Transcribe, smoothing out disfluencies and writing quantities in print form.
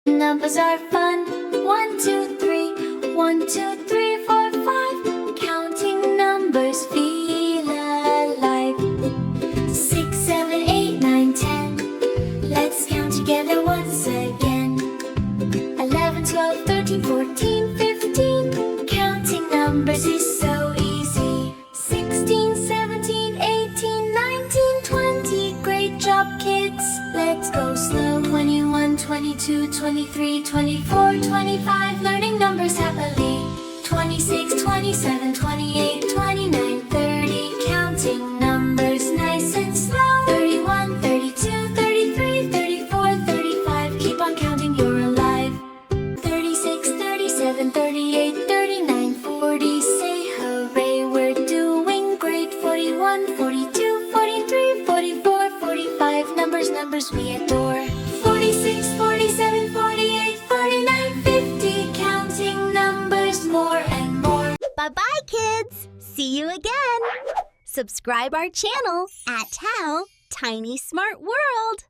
Numbers are fun. 1, 2, 3. 1, 2, 3, 4, 5. Counting numbers feel alive. 6, 7, 8, 9, 10. Let's count together once again. 11, 12, 13, 14, 15. Counting numbers is so easy. 16, 17, 18, 19, 20. Great job, kids. Let's go slow. 21, 22, 23, 24, 25. Learning numbers happily. 26, 27, 28, 29, 30. Counting numbers nice and slow. 31, 32, 33, 34, 35. Keep on counting, you're alive. 36, 37, 38, 39, 40. Say hooray, we're doing great. 41, 42, 43, 44, 45. Numbers we adore. 46, 47, 48, 49, 50. Counting numbers more and more. Bye-bye, kids! See you again! Subscribe our channel at How Tiny Smart World.